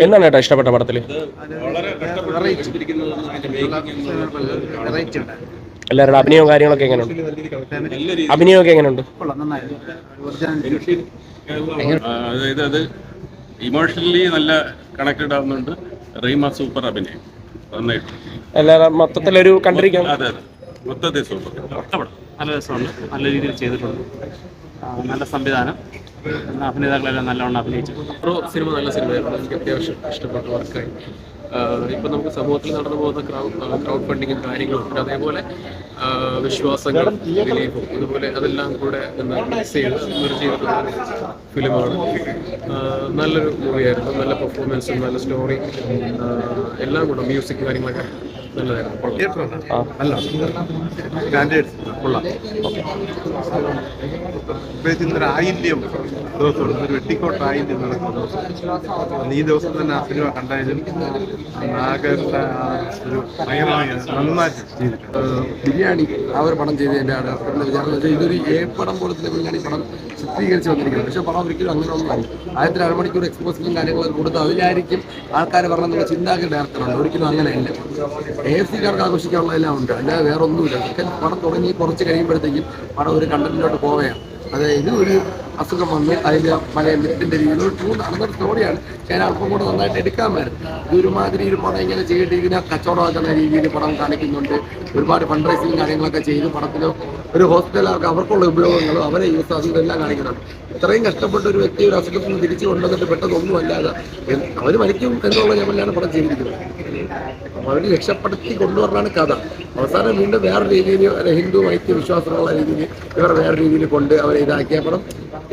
എന്താണ് ഏട്ടാ ഇഷ്ടപ്പെട്ട പടത്തില്? എല്ലാവരുടെ അഭിനയവും കാര്യങ്ങളൊക്കെ എങ്ങനെയുണ്ട്? അഭിനയമൊക്കെ എങ്ങനെയുണ്ട്? അതായത് അത് ഇമോഷണലി നല്ല കണക്റ്റഡ് ആവുന്നുണ്ട്. റീമ സൂപ്പർ അഭിനയം നന്നായിട്ട്. എല്ലാവരും മൊത്തത്തിലൊരു കണ്ടിരിക്കാൻ. അതെ അതെ, മൊത്തത്തിൽ സൂപ്പർ. നല്ല രസമുണ്ട്, നല്ല രീതിയിൽ ചെയ്തിട്ടുണ്ട്, നല്ല സംവിധാനം, അഭിനേതാക്കളെല്ലാം നല്ലവണ്ണം അഭിനയിച്ചു. സിനിമ നല്ല സിനിമയായിരുന്നു, എനിക്ക് അത്യാവശ്യം ഇഷ്ടപ്പെട്ട വർക്കായി. ഇപ്പം നമുക്ക് സമൂഹത്തിൽ നടന്നു പോകുന്ന ക്രൗഡ് ഫണ്ടിങ്ങും കാര്യങ്ങളും ഉണ്ട്, അതേപോലെ വിശ്വാസങ്ങളും ബിലീഫും അതുപോലെ അതെല്ലാം കൂടെ മിക്സ് ചെയ്ത് ചെയ്തിട്ടുള്ള ഫിലിമാണ്. നല്ലൊരു മൂവിയായിരുന്നു, നല്ല പെർഫോമൻസും നല്ല സ്റ്റോറി എല്ലാം കൂടെ, മ്യൂസിക് കാര്യങ്ങളൊക്കെ നല്ലതായിരുന്നു. ആയില്യം ദിവസമുണ്ട്, ഒരു വെട്ടിക്കോട്ട് ആയില്യം നടക്കുന്നു. ഈ ദിവസം തന്നെ ആ സിനിമ കണ്ടായാലും നാഗരുടെ ഒരു നന്നായിട്ട് ബിരിയാണി ആ ഒരു പടം ചെയ്തതിൻ്റെ ഇതൊരു പടം പോലത്തെ ബിരിയാണി പടം ചിത്രീകരിച്ച് വന്നിരിക്കുന്നത്. പക്ഷേ പടം ഒരിക്കലും അങ്ങനെ ഒന്നുമല്ല. ആദ്യത്തെ അരമണിക്കൂർ എക്സ്പോസിലും കാര്യങ്ങളൊക്കെ കൊടുത്ത് അതിലായിരിക്കും ആൾക്കാർ പറഞ്ഞ ചിന്താഗതി ഡയറക്ടറാണ്. ഒരിക്കലും അങ്ങനെയല്ല. AFC-കാർക്ക് ആഘോഷിക്കാനുള്ളതെല്ലാം ഉണ്ട്, അല്ലാതെ വേറെ ഒന്നുമില്ല. പടം തുടങ്ങി കുറച്ച് കഴിയുമ്പോഴത്തേക്കും പടം ഒരു കണ്ടന്റിലോട്ട് പോവുകയാണ്. അതായത് ഒരു അസുഖം വന്ന് അതിൻ്റെ പഴയ മിത്തിൻ്റെ രീതിയിൽ ഒരു ട്രൂ നടന്നൊരു സ്റ്റോറിയാണ്. പക്ഷേ അതിന് അല്പം കൂടെ നന്നായിട്ട് എടുക്കാമായിരുന്നു. ഇതൊരുമാതിരി ഒരു പടം ഇങ്ങനെ ചെയ്തിട്ട് ഇതിനെ കച്ചവടമാക്കുന്ന രീതിയിൽ പടം കാണിക്കുന്നുണ്ട്. ഒരുപാട് ഫണ്ട് റൈസിങ് കാര്യങ്ങളൊക്കെ ചെയ്ത് പടത്തിൽ ഒരു ഹോസ്പിറ്റലുകാർക്ക് അവർക്കുള്ള ഉപയോഗങ്ങളും അവരെ യൂസ് അതെല്ലാം കാണിക്കുന്നുണ്ട്. ഇത്രയും കഷ്ടപ്പെട്ട ഒരു വ്യക്തി ഒരു അസുഖത്തിൽ നിന്ന് തിരിച്ചു കൊണ്ടുവന്നിട്ട് പെട്ടെന്നൊന്നും അല്ലാതെ അവർ മരിക്കും എന്നുള്ള ലെവലിലാണ് പടം ചെയ്തിരിക്കുന്നത്. അവർ രക്ഷപ്പെടുത്തി കൊണ്ടുവരാനാണ് കഥ. അവസാനം വീണ്ടും വേറെ രീതിയിൽ ഹിന്ദു ഐക്യ വിശ്വാസമുള്ള രീതിയിൽ ഇവർ വേറെ രീതിയിൽ കൊണ്ട് അവരെ ഇതാക്കിയ പടം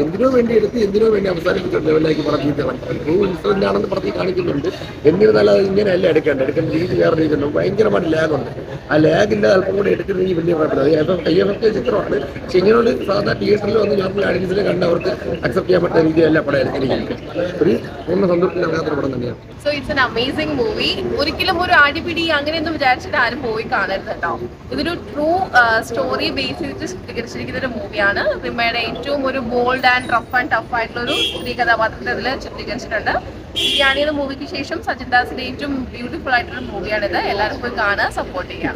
എന്തിനോ വേണ്ടി എടുത്ത് എന്തിനോ വേണ്ടി അവസാനിപ്പിച്ച ലെവലിലേക്ക് പടം ചെയ്തതാണ്. ട്രൂ ഇൻസിഡന്റ് ആണെന്ന് പറഞ്ഞ് കാണിക്കുന്നുണ്ട്. എന്നിരുന്നാലും അത് ഇങ്ങനെയല്ല എടുക്കേണ്ട രീതി വേറെ രീതിയിലുണ്ട്. ഭയങ്കരമായിട്ട് ലാഗുണ്ട്. ആ ലാഗില്ലാതെ അല്പം കൂടെ എടുക്കുന്നത് വലിയ കുഴപ്പമില്ല. IFFK ചിത്രമാണ്. പക്ഷെ ഇങ്ങനെയുള്ള സാധാരണ തിയേറ്ററിൽ വന്ന് നോർമൽ ആഡിയൻസിനെ കണ്ടവർക്ക് അക്സെപ്റ്റ് ചെയ്യാൻ പറ്റുന്ന രീതിയല്ല പടം എടുത്തിരിക്കുന്നത്. ഒരു പൂർണ്ണ സന്തോഷത്തിൽ നടക്കാത്തൊരു പടം തന്നെയാണ്. So it's an amazing movie. ഒരിക്കലും ഒരു അടിപിടി അങ്ങനെയൊന്നും വിചാരിച്ചിട്ട് ആരും പോയി കാണരുത് കേട്ടോ. ഇതൊരു ട്രൂ സ്റ്റോറി ബേസ് ചെയ്തിട്ട് ചിത്രീകരിച്ചിരിക്കുന്ന ഒരു മൂവിയാണ്. റിമയുടെ ഏറ്റവും ഒരു bold and rough and tough ആയിട്ടുള്ള ഒരു സ്ത്രീ കഥാപാത്രത്തെ അതിൽ ചിത്രീകരിച്ചിട്ടുണ്ട്. ബിരിയാണി എന്ന മൂവിക്ക് ശേഷം സജിൻ ദാസിന്റെ ഏറ്റവും ബ്യൂട്ടിഫുൾ ആയിട്ടുള്ള മൂവിയാണിത്. എല്ലാവരും പോയി കാണുക, സപ്പോർട്ട് ചെയ്യുക.